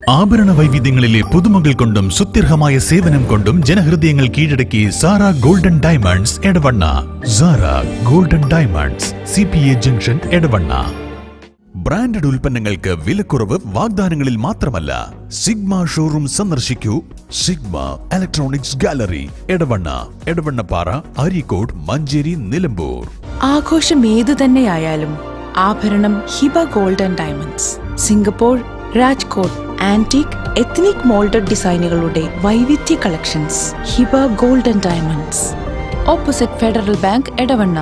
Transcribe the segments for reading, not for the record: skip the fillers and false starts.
ആഭരണ വൈവിധ്യങ്ങളിലെ പുതുമകൾ കൊണ്ടും സുത്യർഹമായ സേവനം കൊണ്ടും ജനഹൃദയങ്ങൾ കീഴടക്കി Sara golden diamonds Edavanna. Sara golden diamonds, CPA junction, Edavanna. Branded ഉൽപ്പന്നങ്ങൾക്ക് വിലക്കുറവ് വാഗ്ദാനങ്ങളിൽ മാത്രമല്ല. സിഗ്മ ഷോറൂം സന്ദർശിക്കൂ. Sigma electronics gallery, Edavanna, Edavannappara, Areekode, Manjeri, Nilambur. ആഘോഷം ഏതു തന്നെയായാലും ആഭരണം Hiba golden diamonds. Singapore, Rajkot antique, ethnic moulded ഡിസൈനുകളുടെ വൈവിധ്യ collections. Hiba golden diamonds, opposite Federal Bank, Edavanna.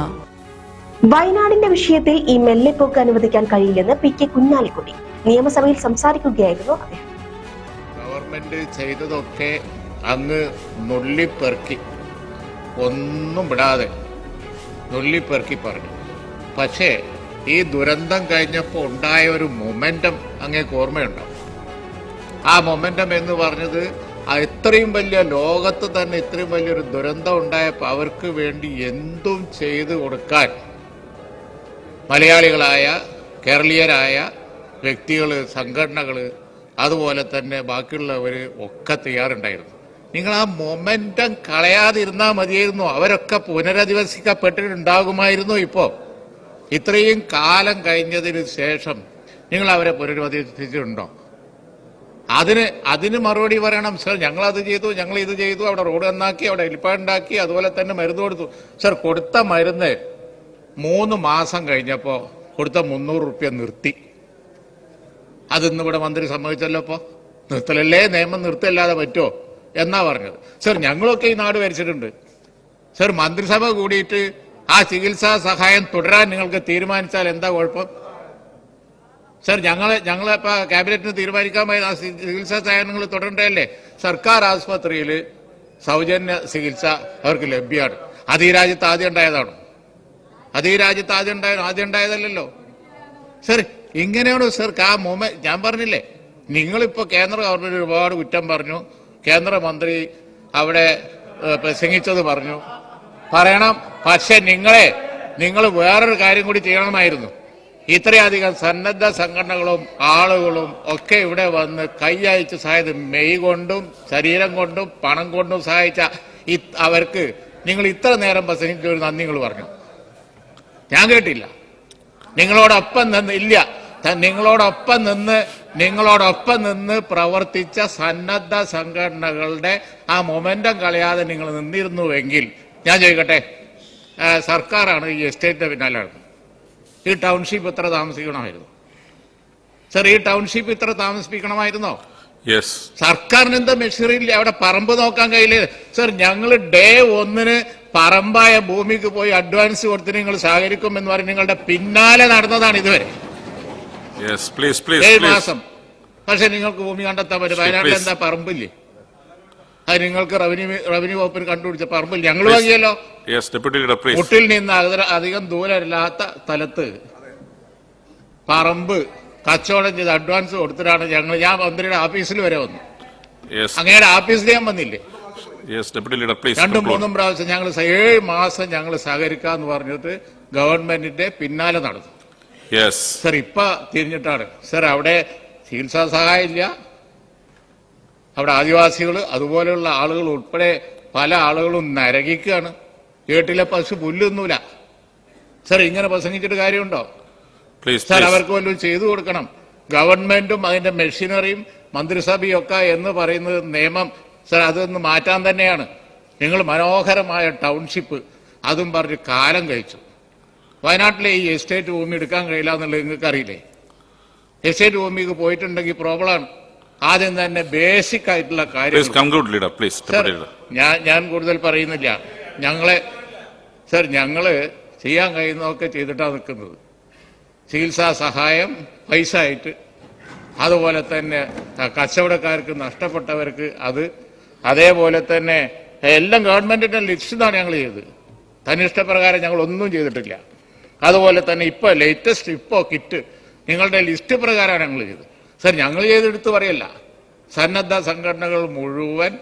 വയനാടിന്റെ വിഷയത്തിൽ ഈ മെല്ലെപ്പോക്ക് അനുവദിക്കാൻ കഴിയില്ലെന്ന് PK കുഞ്ഞാലിക്കുട്ടി നിയമസഭയിൽ സംസാരിക്കുകയായിരുന്നു അദ്ദേഹം. ഗവൺമെന്റ് ചെയ്തതൊക്കെ അങ്ങ് നുള്ളിപ്പെറുക്കി, ഒന്നും വിടാതെ നുള്ളിപ്പെറുക്കി പറഞ്ഞു. പക്ഷേ ഈ ദുരന്തം കഴിഞ്ഞപ്പോൾ ഉണ്ടായ ഒരു മൊമെന്റം അങ്ങേക്ക് ഓർമ്മയുണ്ടാവും. ആ മൊമെന്റം എന്ന് പറഞ്ഞത് ഇത്രയും വലിയ ലോകത്ത് തന്നെ ഇത്രയും വലിയൊരു ദുരന്തം ഉണ്ടായപ്പോൾ അവർക്ക് വേണ്ടി എന്തും ചെയ്തു കൊടുക്കാൻ മലയാളികളായ കേരളീയരായ വ്യക്തികൾ, സംഘടനകൾ, അതുപോലെ തന്നെ ബാക്കിയുള്ളവർ ഒക്കെ തയ്യാറുണ്ടായിരുന്നു. നിങ്ങൾ ആ മൊമെന്റം കളയാതിരുന്നാൽ മതിയായിരുന്നു. അവരൊക്കെ പുനരധിവസിക്കപ്പെട്ടിട്ടുണ്ടാകുമായിരുന്നു. ഇപ്പോൾ ഇത്രയും കാലം കഴിഞ്ഞതിന് ശേഷം നിങ്ങൾ അവരെ പുനരധിവസിച്ചിട്ടുണ്ടോ? അതിന് മറുപടി പറയണം. സർ, ഞങ്ങളത് ചെയ്തു, ഞങ്ങൾ ഇത് ചെയ്തു, അവിടെ റോഡ് നന്നാക്കി, അവിടെ ഹെലിപ്പാഡ് അതുപോലെ തന്നെ മരുന്ന് കൊടുത്തു. സർ, കൊടുത്ത മരുന്ന് 3 മാസം കഴിഞ്ഞപ്പോൾ കൊടുത്ത 300 റുപ്യ നിർത്തി. അതിന്ന് ഇവിടെ മന്ത്രി സമ്മതിച്ചല്ലോ. ഇപ്പോൾ നിർത്തലല്ലേ, നിയമം നിർത്തല്ലാതെ പറ്റുമോ എന്നാ പറഞ്ഞത്. സർ, ഞങ്ങളൊക്കെ ഈ നാട് ഭരിച്ചിട്ടുണ്ട്. സർ, മന്ത്രിസഭ കൂടിയിട്ട് ആ ചികിത്സാ സഹായം തുടരാൻ നിങ്ങൾക്ക് തീരുമാനിച്ചാൽ എന്താ കുഴപ്പം? സർ, ഞങ്ങളിപ്പോൾ ക്യാബിനറ്റിന് തീരുമാനിക്കാൻ ആ ചികിത്സാ സഹായങ്ങൾ തുടരണ്ടല്ലേ? സർക്കാർ ആസ്പത്രിയിൽ സൗജന്യ ചികിത്സ അവർക്ക് ലഭ്യമാണ്. അത് ഈ രാജ്യത്ത് ആദ്യം ഉണ്ടായതാണോ? ആദ്യം ഉണ്ടായതല്ലോ. സർ, ഇങ്ങനെയാണോ സർ ആ മൊമെന്റ്? ഞാൻ പറഞ്ഞില്ലേ, നിങ്ങളിപ്പോൾ കേന്ദ്ര ഗവൺമെന്റ് ഒരുപാട് കുറ്റം പറഞ്ഞു. കേന്ദ്രമന്ത്രി അവിടെ പ്രസംഗിച്ചത് പറയണം. പക്ഷെ നിങ്ങൾ വേറൊരു കാര്യം കൂടി ചെയ്യണമായിരുന്നു. ഇത്രയധികം സന്നദ്ധ സംഘടനകളും ആളുകളും ഒക്കെ ഇവിടെ വന്ന് കൈയയച്ച് സഹായിച്ചു. മെയ് കൊണ്ടും ശരീരം കൊണ്ടും പണം കൊണ്ടും സഹായിച്ച അവർക്ക് നിങ്ങൾ ഇത്ര നേരം പ്രസംഗിച്ച ഒരു നന്ദി നിങ്ങൾ പറഞ്ഞു? ഞാൻ കേട്ടില്ല. നിങ്ങളോടൊപ്പം നിന്ന് പ്രവർത്തിച്ച സന്നദ്ധ സംഘടനകളുടെ ആ മൊമെന്റം കളയാതെ നിങ്ങൾ നിന്നിരുന്നുവെങ്കിൽ, ഞാൻ ചോദിക്കട്ടെ, സർക്കാരാണ് ഈ എസ്റ്റേറ്റിന്റെ പിന്നാലാണ്. ഈ ടൗൺഷിപ്പ് ഇത്ര താമസിക്കണമായിരുന്നു? സർ, ഈ ടൗൺഷിപ്പ് ഇത്ര താമസിപ്പിക്കണമായിരുന്നോ? സർക്കാരിന് എന്താ മെഷീനില്ല? അവിടെ പറമ്പ് നോക്കാൻ കഴിയില്ലേ? സർ, ഞങ്ങൾ ഡേ 1 പറമ്പായ ഭൂമിക്ക് പോയി അഡ്വാൻസ് കൊടുത്ത് നിങ്ങൾ സഹകരിക്കുമെന്ന് പറഞ്ഞ് നിങ്ങളുടെ പിന്നാലെ നടന്നതാണ് ഇതുവരെ 7 മാസം. പക്ഷെ നിങ്ങൾക്ക് ഭൂമി കണ്ടെത്താൻ പറ്റും. വയനാട്ടിൽ എന്താ പറമ്പില്ലേ? അത് നിങ്ങൾക്ക് റവന്യൂ വകുപ്പിന് കണ്ടുപിടിച്ച പറമ്പില്ല. ഞങ്ങൾ വാങ്ങിയല്ലോ. മുട്ടിൽ നിന്ന് അധികം ദൂരമില്ലാത്ത സ്ഥലത്ത് പറമ്പ് കച്ചവടം ചെയ്ത് അഡ്വാൻസ് കൊടുത്തിട്ടാണ് ഞാൻ മന്ത്രിയുടെ ഓഫീസിൽ വരെ വന്നു. അങ്ങയുടെ ഓഫീസിൽ ഞാൻ വന്നില്ലേ? 2-3 പ്രാവശ്യം ഞങ്ങൾ 7 മാസം ഞങ്ങൾ സഹകരിക്കാന്ന് പറഞ്ഞിട്ട് ഗവൺമെന്റിന്റെ പിന്നാലെ നടന്നു. സർ, ഇപ്പൊ തിരിഞ്ഞിട്ടാണ്. സർ, അവിടെ ചികിത്സാ സഹായം ഇല്ല. അവിടെ ആദിവാസികൾ അതുപോലെയുള്ള ആളുകൾ ഉൾപ്പെടെ പല ആളുകളും നരകിക്കുകയാണ്. വീട്ടിലെ പശു പുല്ലൊന്നുമില്ല. സർ, ഇങ്ങനെ പ്രസംഗിച്ചിട്ട് കാര്യമുണ്ടോ? സർ, അവർക്ക് വല്ലതും ചെയ്തു കൊടുക്കണം. ഗവൺമെന്റും അതിന്റെ മെഷീനറിയും മന്ത്രിസഭയും ഒക്കെ എന്ന് പറയുന്നത് നിയമം, സർ, അതൊന്ന് മാറ്റാൻ തന്നെയാണ്. നിങ്ങൾ മനോഹരമായ ടൗൺഷിപ്പ് അതും പറഞ്ഞ് കാലം കഴിച്ചു. വയനാട്ടിലെ ഈ എസ്റ്റേറ്റ് ഭൂമി എടുക്കാൻ കഴിയില്ല എന്നുള്ളത് നിങ്ങൾക്ക് അറിയില്ലേ? എസ്റ്റേറ്റ് ഭൂമിക്ക് പോയിട്ടുണ്ടെങ്കിൽ പ്രോബ്ലമാണ്. ആദ്യം തന്നെ ബേസിക് ആയിട്ടുള്ള കാര്യം. ഞാൻ കൂടുതൽ പറയുന്നില്ല. ഞങ്ങള് ചെയ്യാൻ കഴിയുന്നതൊക്കെ ചെയ്തിട്ടാണ് നിൽക്കുന്നത്. ചികിത്സാ സഹായം പൈസ ആയിട്ട്, അതുപോലെ തന്നെ കച്ചവടക്കാർക്ക് നഷ്ടപ്പെട്ടവർക്ക് അതേപോലെ തന്നെ എല്ലാം ഗവൺമെന്റിന്റെ ലിസ്റ്റിലാണ് ഞങ്ങൾ ചെയ്തത്. തന്നിഷ്ടപ്രകാരം ഞങ്ങൾ ഒന്നും ചെയ്തിട്ടില്ല. അതുപോലെ തന്നെ ഇപ്പോൾ ലേറ്റസ്റ്റ് കിറ്റ് നിങ്ങളുടെ ലിസ്റ്റ് പ്രകാരമാണ് ഞങ്ങൾ ചെയ്തത്. സർ, ഞങ്ങൾ ചെയ്തെടുത്ത് പറയല്ല. സന്നദ്ധ സംഘടനകൾ മുഴുവൻ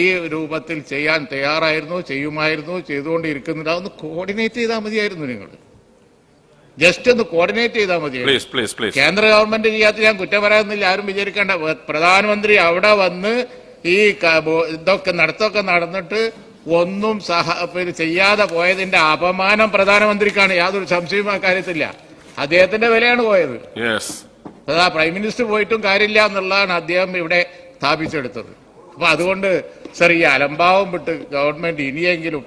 ഈ രൂപത്തിൽ ചെയ്യാൻ തയ്യാറായിരുന്നു, ചെയ്യുമായിരുന്നു, ചെയ്തുകൊണ്ടിരിക്കുന്നില്ല. ഒന്ന് കോർഡിനേറ്റ് ചെയ്താൽ മതിയായിരുന്നു നിങ്ങൾ. ജസ്റ്റ് ഒന്ന് കോർഡിനേറ്റ് ചെയ്താൽ മതി. കേന്ദ്ര ഗവൺമെന്റ് ചെയ്യാത്ത ഞാൻ കുറ്റം പറയാമെന്നില്ല, ആരും വിചാരിക്കേണ്ട. പ്രധാനമന്ത്രി അവിടെ വന്ന് ഈ ഇതൊക്കെ നടന്നിട്ട് ഒന്നും ചെയ്യാതെ പോയതിന്റെ അപമാനം പ്രധാനമന്ത്രിക്കാണ്, യാതൊരു സംശയവും ആ കാര്യത്തില്ല. അദ്ദേഹത്തിന്റെ വിലയാണ് പോയത്. അതാ പ്രൈം മിനിസ്റ്റർ പോയിട്ടും കാര്യമില്ല എന്നുള്ളതാണ് അദ്ദേഹം ഇവിടെ സ്ഥാപിച്ചെടുത്തത്. അപ്പൊ അതുകൊണ്ട് സർ, ഈ അലംഭാവം വിട്ട് ഗവൺമെന്റ് ഇനിയെങ്കിലും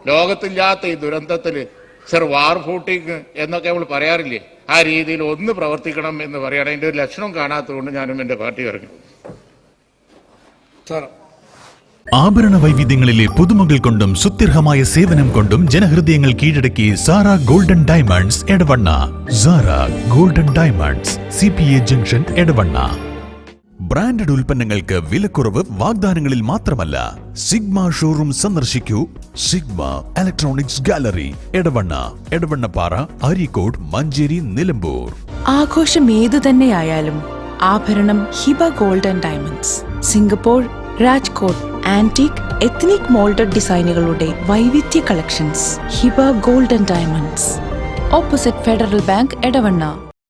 ലോകത്തില്ലാത്ത ഈ ദുരന്തത്തില് സർ വാർ ഫൂട്ടിങ് എന്നൊക്കെ നമ്മൾ പറയാറില്ലേ, ആ രീതിയിൽ ഒന്ന് പ്രവർത്തിക്കണം എന്ന് പറയണം. അതിന്റെ ഒരു ലക്ഷണം കാണാത്തതുകൊണ്ട് ഞാനും എന്റെ പാർട്ടി ഇറങ്ങി. ആഭരണ വൈവിധ്യങ്ങളിലെ പുതുമകൾ കൊണ്ടും സുത്യർഹമായ സേവനം കൊണ്ടും ജനഹൃദയങ്ങൾ കീഴടക്കി Sara golden diamonds Edavanna. Sara golden diamonds, CPA junction Edavanna. Branded ഉൽപ്പന്നങ്ങൾക്ക് വിലക്കുറവ് വാഗ്ദാനങ്ങളിൽ മാത്രമല്ല, സിഗ്മ ഷോറൂം സന്ദർശിക്കൂ. Sigma electronics gallery, Edavanna, Edavannappara, Areekode, Manjeri, Nilambur. ആഘോഷം ഏതു തന്നെയായാലും ആഭരണം Hiba golden diamonds. Singapore, Rajkot antique ethnic moulded ഡിസൈനുകളുടെ വൈവിധ്യ collections. Hiba golden diamonds, opposite Federal Bank, Edavanna.